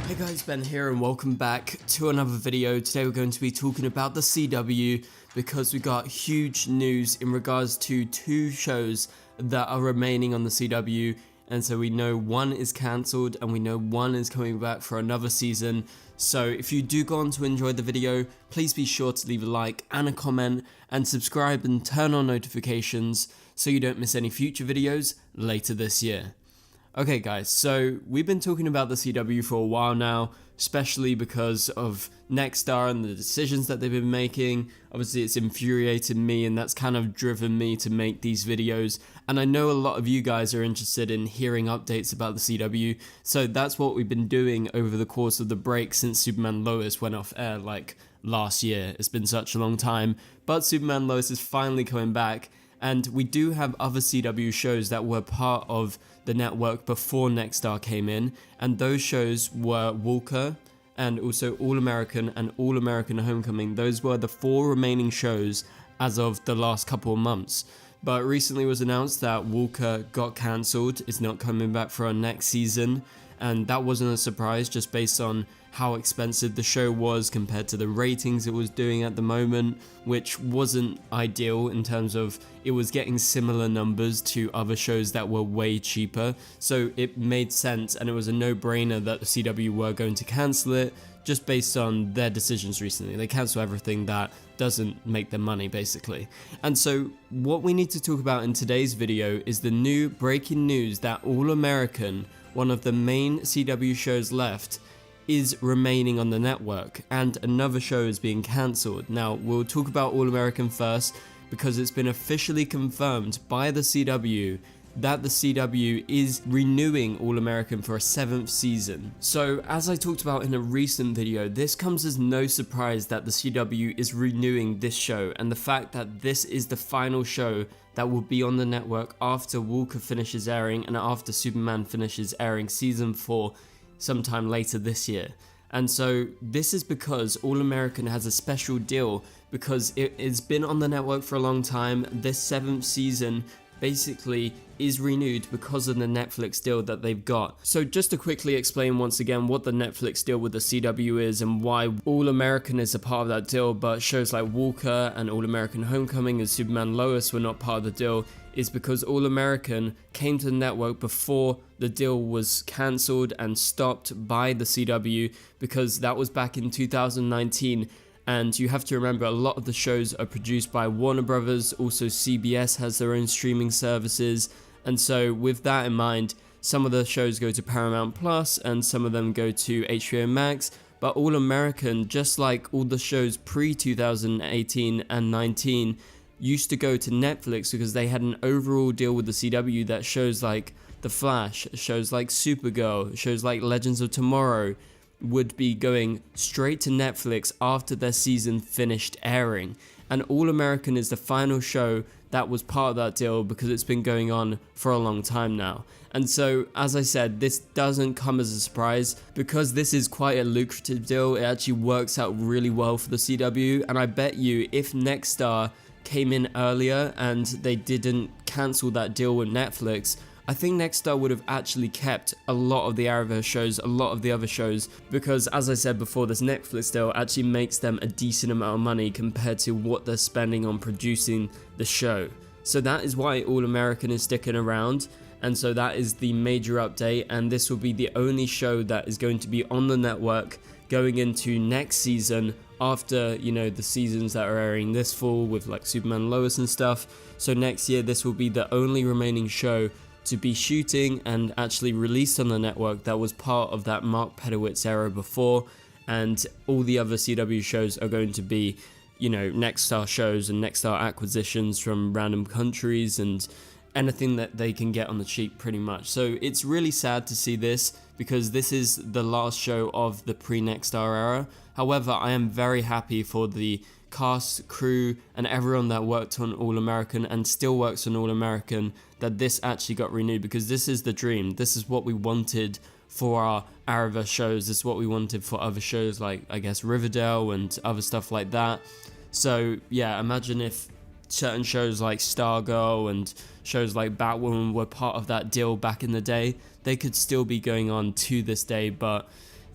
Hey guys, Ben here and welcome back to another video. Today we're going to be talking about the CW because we got huge news in regards to two shows that are remaining on the CW, and so we know one is cancelled and we know one is coming back for another season. So if you do go on to enjoy the video, please be sure to leave a like and a comment and subscribe and turn on notifications so you don't miss any future videos later this year. Okay guys, so we've been talking about the CW for a while now, especially because of Nexstar and the decisions that they've been making. Obviously it's infuriated me and that's kind of driven me to make these videos, and I know a lot of you guys are interested in hearing updates about the CW, so that's what we've been doing over the course of the break since Superman Lois went off air like last year. It's been such a long time, but Superman Lois is finally coming back. And we do have other CW shows that were part of the network before Nexstar came in, and those shows were Walker and also All American and All American Homecoming. Those were the four remaining shows as of the last couple of months. But recently it was announced that Walker got cancelled, is not coming back for our next season, and that wasn't a surprise just based on how expensive the show was compared to the ratings it was doing at the moment, which wasn't ideal in terms of it was getting similar numbers to other shows that were way cheaper. So it made sense and it was a no-brainer that the CW were going to cancel it just based on their decisions recently. They cancel everything that doesn't make them money basically. And so what we need to talk about in today's video is the new breaking news that All American, one of the main CW shows left, is remaining on the network and another show is being cancelled. Now we'll talk about All American first because it's been officially confirmed by the CW that the CW is renewing All American for a 7th season. So as I talked about in a recent video, this comes as no surprise that the CW is renewing this show, and the fact that this is the final show that will be on the network after Walker finishes airing and after Superman finishes airing season 4 sometime later this year. And so this is because All American has a special deal because it has been on the network for a long time. This 7th season basically is renewed because of the Netflix deal that they've got. So just to quickly explain once again what the Netflix deal with the CW is and why All American is a part of that deal, but shows like Walker and All American Homecoming and Superman Lois were not part of the deal, is because All American came to the network before the deal was cancelled and stopped by the CW, because that was back in 2019. And you have to remember, a lot of the shows are produced by Warner Brothers, also CBS has their own streaming services, and so with that in mind, some of the shows go to Paramount Plus and some of them go to HBO Max, but All American, just like all the shows pre-2018 and 19, used to go to Netflix because they had an overall deal with the CW that shows like The Flash, shows like Supergirl, shows like Legends of Tomorrow would be going straight to Netflix after their season finished airing. And All American is the final show that was part of that deal because it's been going on for a long time now. And so, as I said, this doesn't come as a surprise because this is quite a lucrative deal. It actually works out really well for the CW, and I bet you if Nexstar came in earlier and they didn't cancel that deal with Netflix, I think Nexstar would have actually kept a lot of the Arrowverse shows, a lot of the other shows, because as I said before, this Netflix deal actually makes them a decent amount of money compared to what they're spending on producing the show. So that is why All American is sticking around, and so that is the major update, and this will be the only show that is going to be on the network going into next season after, you know, the seasons that are airing this fall with like Superman Lois and stuff. So next year this will be the only remaining show to be shooting and actually released on the network that was part of that Mark Pedowitz era before, and all the other CW shows are going to be, you know, Nexstar shows and Nexstar acquisitions from random countries and anything that they can get on the cheap pretty much. So it's really sad to see this because this is the last show of the pre-Nexstar era. However, I am very happy for the cast, crew, and everyone that worked on All American and still works on All American that this actually got renewed, because this is the dream. This is what we wanted for our Arrowverse shows. This is what we wanted for other shows like, I guess, Riverdale and other stuff like that. So yeah, imagine if certain shows like Stargirl and shows like Batwoman were part of that deal back in the day. They could still be going on to this day, but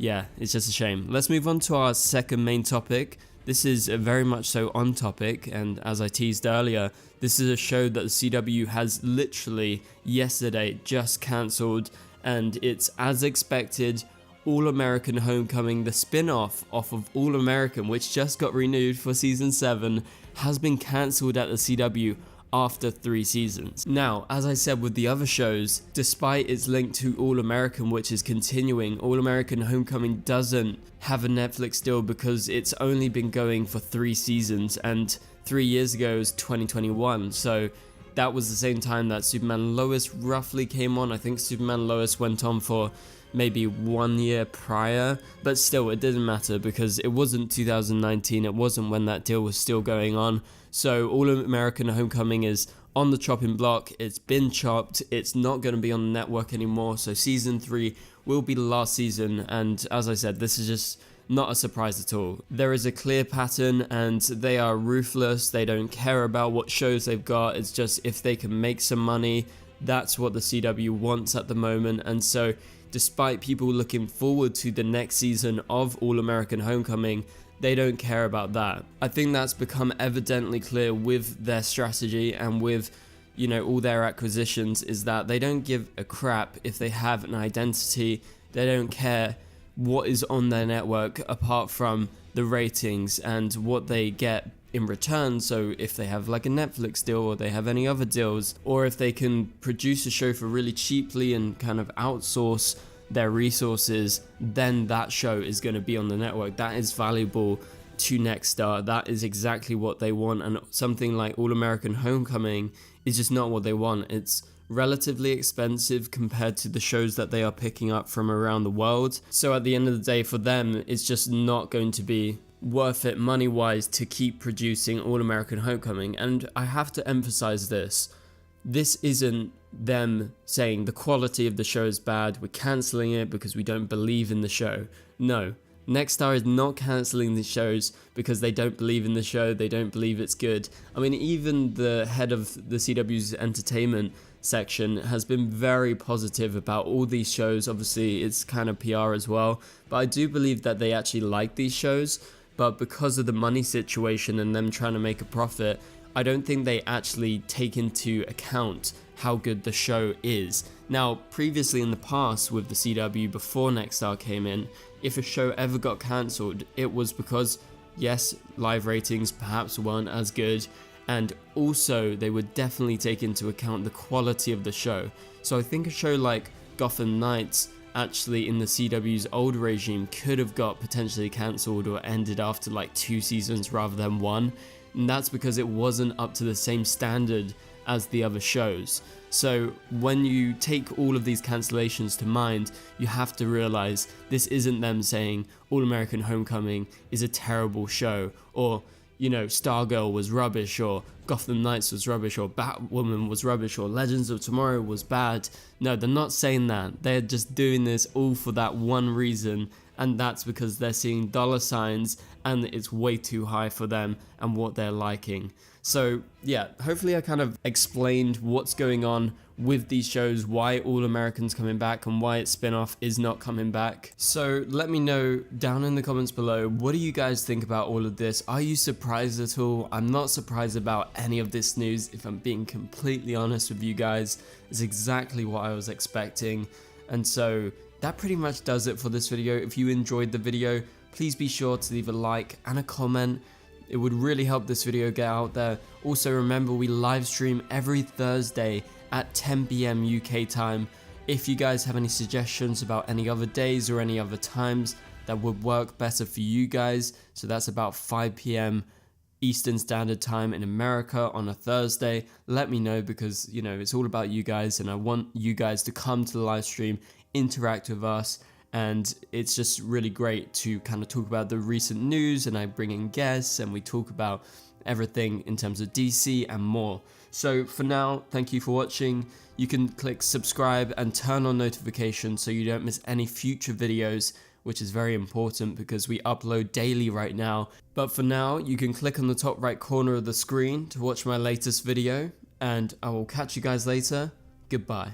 yeah, it's just a shame. Let's move on to our second main topic. This is very much so on topic, and as I teased earlier, this is a show that the CW has literally yesterday just cancelled, and it's as expected. All American Homecoming, the spin-off off of All American, which just got renewed for season 7, has been cancelled at the CW after 3 seasons. Now, as I said with the other shows, despite its link to All American, which is continuing, All American Homecoming doesn't have a Netflix deal because it's only been going for 3 seasons, and 3 years ago was 2021, so that was the same time that Superman and Lois roughly came on. I think Superman and Lois went on for maybe 1 year prior, but still it didn't matter because it wasn't 2019, it wasn't when that deal was still going on. So All American Homecoming is on the chopping block, it's been chopped, it's not going to be on the network anymore, so season 3 will be the last season, and as I said, this is just not a surprise at all. There is a clear pattern and they are ruthless, they don't care about what shows they've got, it's just if they can make some money, that's what the CW wants at the moment, and so despite people looking forward to the next season of All American Homecoming, they don't care about that. I think that's become evidently clear with their strategy and with, you know, all their acquisitions, is that they don't give a crap if they have an identity. They don't care what is on their network apart from the ratings and what they get in return. So if they have like a Netflix deal or they have any other deals, or if they can produce a show for really cheaply and kind of outsource their resources, then that show is going to be on the network. That is valuable to Nexstar. That is exactly what they want, and something like All American Homecoming is just not what they want. It's relatively expensive compared to the shows that they are picking up from around the world, so at the end of the day for them it's just not going to be worth it money wise to keep producing All American Homecoming. And I have to emphasize this isn't them saying the quality of the show is bad, we're cancelling it because we don't believe in the show. No, Nexstar is not cancelling the shows because they don't believe in the show, they don't believe it's good. I mean, even the head of the CW's entertainment section has been very positive about all these shows. Obviously it's kind of PR as well, but I do believe that they actually like these shows, but because of the money situation and them trying to make a profit, I don't think they actually take into account how good the show is. Now, previously in the past with the CW, before Nexstar came in, if a show ever got cancelled, it was because, yes, live ratings perhaps weren't as good, and also they would definitely take into account the quality of the show. So I think a show like Gotham Knights, actually in the CW's old regime, could have got potentially cancelled or ended after like 2 seasons rather than 1, and that's because it wasn't up to the same standard as the other shows. So when you take all of these cancellations to mind, you have to realize this isn't them saying All American Homecoming is a terrible show, or, you know, Stargirl was rubbish, or Gotham Knights was rubbish, or Batwoman was rubbish, or Legends of Tomorrow was bad. No, they're not saying that. They're just doing this all for that one reason, and that's because they're seeing dollar signs and it's way too high for them and what they're liking. So yeah, hopefully I kind of explained what's going on with these shows, why All American's coming back and why its spin-off is not coming back. So let me know down in the comments below, what do you guys think about all of this? Are you surprised at all? I'm not surprised about any of this news, if I'm being completely honest with you guys. It's exactly what I was expecting. And so that pretty much does it for this video. If you enjoyed the video, please be sure to leave a like and a comment. It would really help this video get out there. Also remember, we live stream every Thursday at 10 PM UK time. If you guys have any suggestions about any other days or any other times that would work better for you guys, so that's about 5 PM Eastern Standard Time in America on a Thursday, let me know, because, you know, it's all about you guys and I want you guys to come to the live stream, interact with us, and it's just really great to kind of talk about the recent news, and I bring in guests and we talk about everything in terms of DC and more. So for now, thank you for watching. You can click subscribe and turn on notifications so you don't miss any future videos, which is very important because we upload daily right now. But for now, you can click on the top right corner of the screen to watch my latest video, and I will catch you guys later. Goodbye.